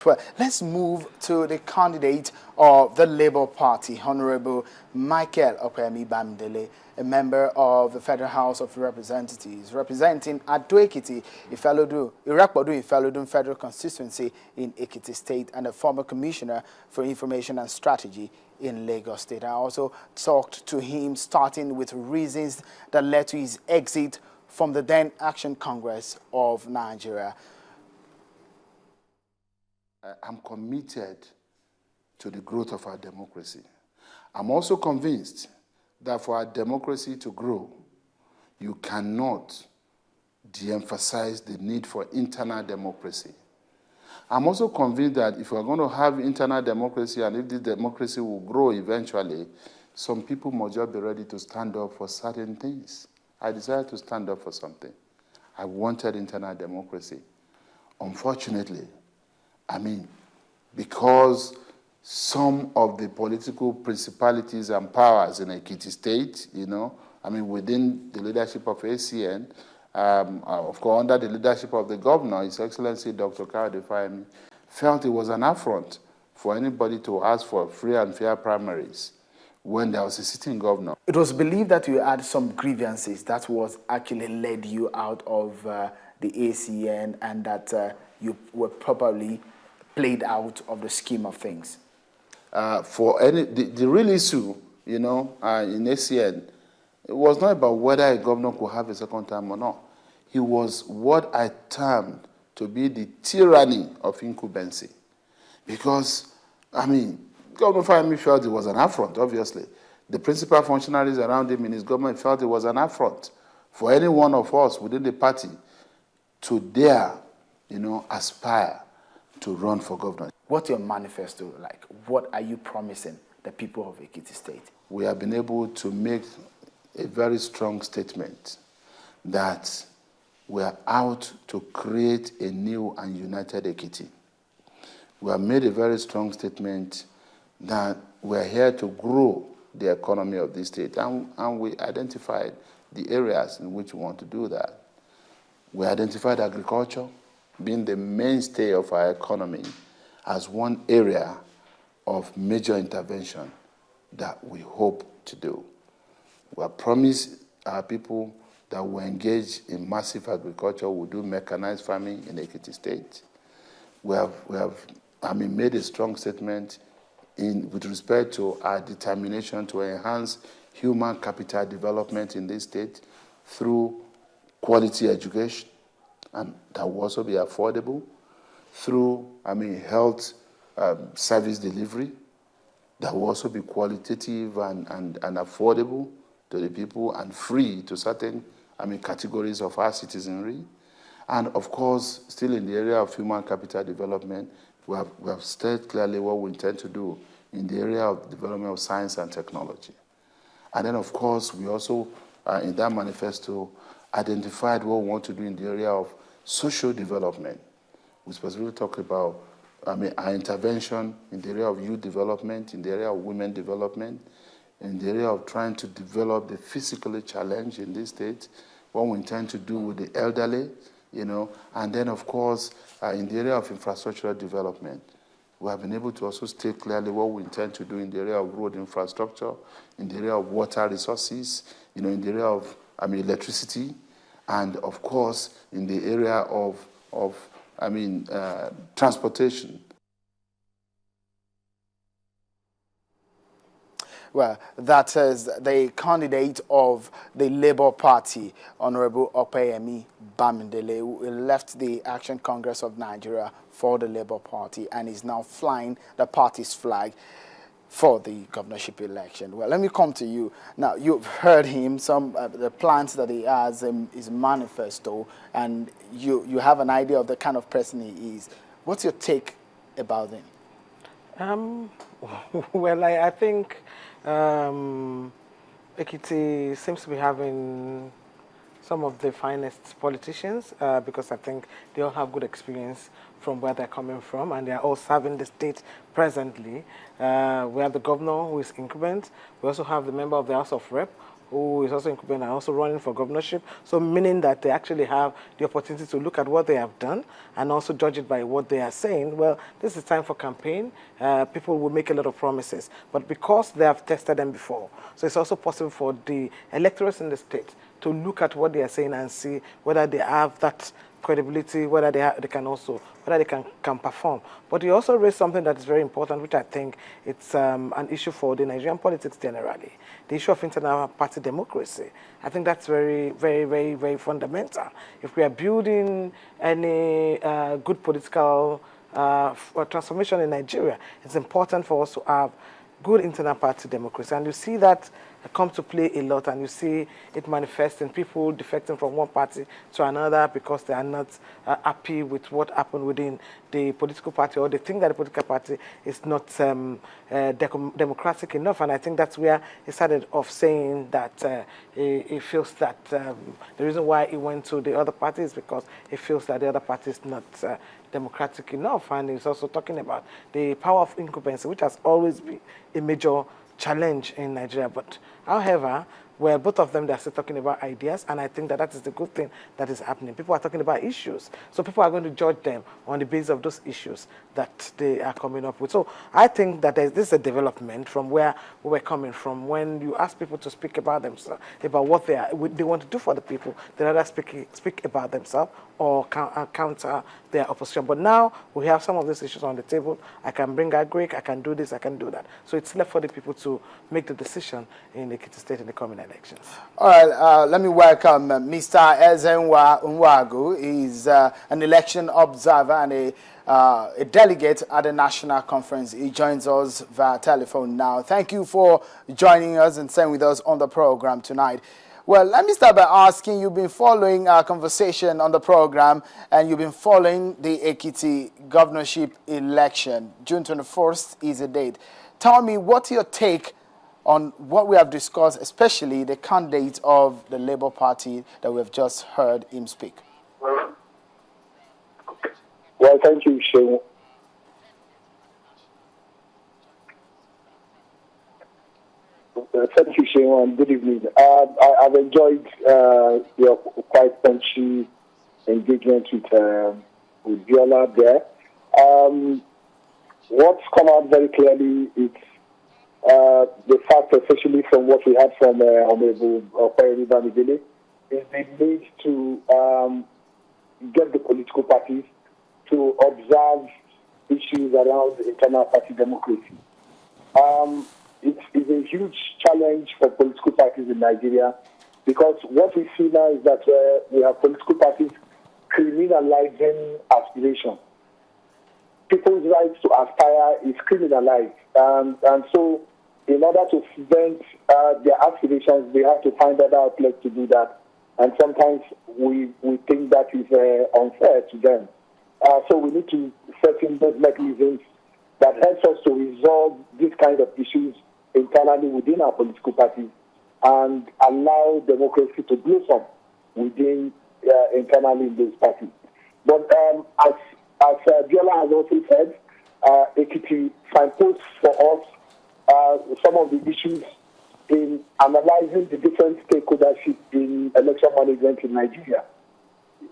Well, let's move to the candidate of the Labour Party, Honorable Michael Okpeyemi-Bamidele, a member of the Federal House of Representatives, representing Ekiti, Ifelodun Federal Constituency in Ekiti State, and a former Commissioner for Information and Strategy in Lagos State. I also talked to him, starting with reasons that led to his exit from the then Action Congress of Nigeria. I'm committed to the growth of our democracy. I'm also convinced that for our democracy to grow, you cannot de-emphasize the need for internal democracy. I'm also convinced that if we're going to have internal democracy and if this democracy will grow eventually, some people must just be ready to stand up for certain things. I decided to stand up for something. I wanted internal democracy. Unfortunately, because some of the political principalities and powers in Ekiti State, within the leadership of ACN, of course, under the leadership of the governor, His Excellency Dr. Akiode-Afolabi, felt it was an affront for anybody to ask for free and fair primaries when there was a sitting governor. It was believed that you had some grievances that was actually led you out of the ACN, and that you were probably played out of the scheme of things. The real issue, in ACN, it was not about whether a governor could have a second term or not. It was what I termed to be the tyranny of incumbency. Because, Governor Fayemi felt it was an affront, obviously. The principal functionaries around him in his government felt it was an affront for any one of us within the party to dare, aspire to run for governor. What's your manifesto like? What are you promising the people of Ekiti State? We have been able to make a very strong statement that we are out to create a new and united Ekiti. We have made a very strong statement that we are here to grow the economy of this state, and we identified the areas in which we want to do that. We identified agriculture being the mainstay of our economy as one area of major intervention that we hope to do. We have promised our people that we engage in massive agriculture, we do mechanized farming in Ekiti State. We have made a strong statement with respect to our determination to enhance human capital development in this state through quality education, and that will also be affordable, through health service delivery, that will also be qualitative and affordable to the people and free to certain categories of our citizenry. And of course, still in the area of human capital development, we have stated clearly what we intend to do in the area of development of science and technology. And then of course, we also, in that manifesto, identified what we want to do in the area of social development. We specifically talk about our intervention in the area of youth development, in the area of women development, in the area of trying to develop the physically challenged in this state, what we intend to do with the elderly, and then of course, in the area of infrastructural development. We have been able to also state clearly what we intend to do in the area of road infrastructure, in the area of water resources, in the area of electricity, and of course, in the area of transportation. Well, that is the candidate of the Labour Party, Honorable Okpeyemi-Bamidele, who left the Action Congress of Nigeria for the Labour Party and is now flying the party's flag for the governorship election. Well, let me come to you. Now, you've heard him, the plans that he has in his manifesto, and you have an idea of the kind of person he is. What's your take about him? Well, I think Ekiti seems to be having some of the finest politicians because I think they all have good experience from where they're coming from, and they're all serving the state presently. We have the governor, who is incumbent. We also have the member of the House of Rep, who is also incumbent and also running for governorship. So meaning that they actually have the opportunity to look at what they have done and also judge it by what they are saying. Well, this is time for campaign. People will make a lot of promises, but because they have tested them before, so it's also possible for the electorates in the state to look at what they are saying and see whether they have that credibility, whether they can perform. But you also raised something that is very important, which I think it's an issue for the Nigerian politics generally, the issue of internal party democracy. I think that's very, very, very, very fundamental. If we are building any good political transformation in Nigeria, it's important for us to have good internal party democracy. And you see that come to play a lot, and you see it manifest in people defecting from one party to another because they are not happy with what happened within the political party, or they think that the political party is not democratic enough. And I think that's where he started off saying that he feels that the reason why he went to the other party is because he feels that the other party is not democratic enough. And he's also talking about the power of incumbency, which has always been a major challenge in Nigeria. But however, where both of them, they're still talking about ideas, and I think that is the good thing that is happening. People are talking about issues, so people are going to judge them on the basis of those issues that they are coming up with. So I think that this is a development from where we were coming from. When you ask people to speak about themselves, about what they want to do for the people, they rather speak about themselves or counter their opposition. But now we have some of these issues on the table. I can bring a Greek, I can do this, I can do that. So it's left for the people to make the decision in Ekiti State in the coming elections. All right, let me welcome Mr. Ezenwa Nwagu. He's an election observer and a delegate at the national conference. He joins us via telephone now. Thank you for joining us and staying with us on the program tonight. Well, let me start by asking, you've been following our conversation on the program, and you've been following the Ekiti governorship election. June 21st is the date. Tell me, what's your take on what we have discussed, especially the candidate of the Labour Party that we have just heard him speak? Well, thank you, Shane. Thank you, Shane. Good evening. I've enjoyed your quite punchy engagement with Abiola there. What's come out very clearly is the fact, especially from what we had from Honorable Akiode-Afolabi, is the need to get the political parties to observe issues around internal party democracy. It's a huge challenge for political parties in Nigeria, because what we see now is that we have political parties criminalizing aspiration. People's rights to aspire is criminalized. And so in order to prevent their aspirations, they have to find other outlets to do that. And sometimes we think that is unfair to them. So we need to set in those mechanisms that helps us to resolve these kind of issues internally within our political parties and allow democracy to blossom within internally in those parties. But as Abiola has also said, Ekiti signposts for us some of the issues in analyzing the different stakeholdership in election management in Nigeria.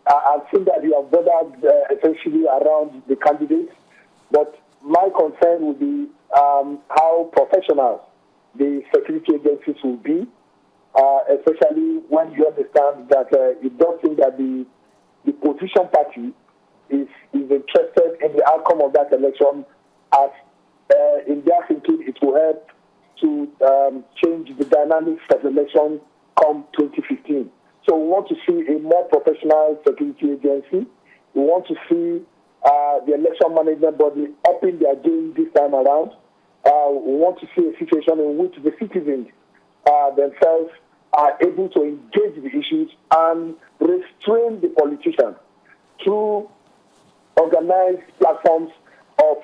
I've seen that you have bothered essentially around the candidates, but my concern would be how professional the security agencies will be, especially when you understand that it does seem that the opposition party is interested in the outcome of that election, as in their thinking it will help to change the dynamics of the election come 2015. So we want to see a more professional security agency. We want to see the election management body upping their game this time around. We want to see a situation in which the citizens themselves are able to engage the issues and restrain the politicians through organized platforms of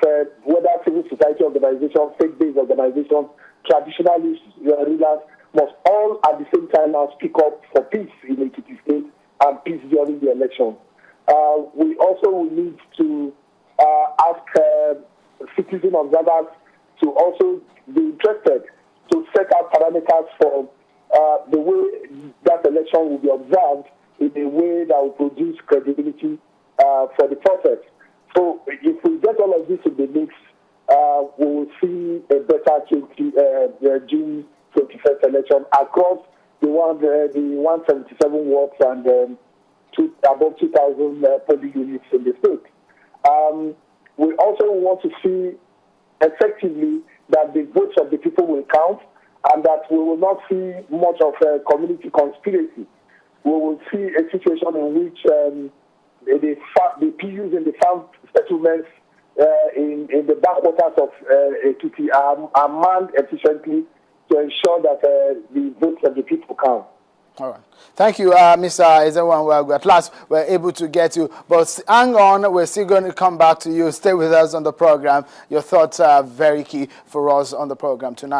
whether civil society organizations, faith-based organizations, traditional rulers, must all at the same time now speak up for peace in Ekiti State and peace during the election. We also will need to ask citizen observers to also be interested to set out parameters for the way that election will be observed in a way that will produce credibility for the process. So if we get all of this in the mix, we will see a better June 21st election across the 177 wards and above 2,000 polling units in the state. We also want to see effectively that the votes of the people will count and that we will not see much of a community conspiracy. We will see a situation in which the PUs in the farm settlements in the backwaters of Ekiti are manned efficiently to ensure that the votes of the people count. All right. Thank you, Mr. Ezenwa. At last, we're able to get you. But hang on, we're still going to come back to you. Stay with us on the program. Your thoughts are very key for us on the program tonight.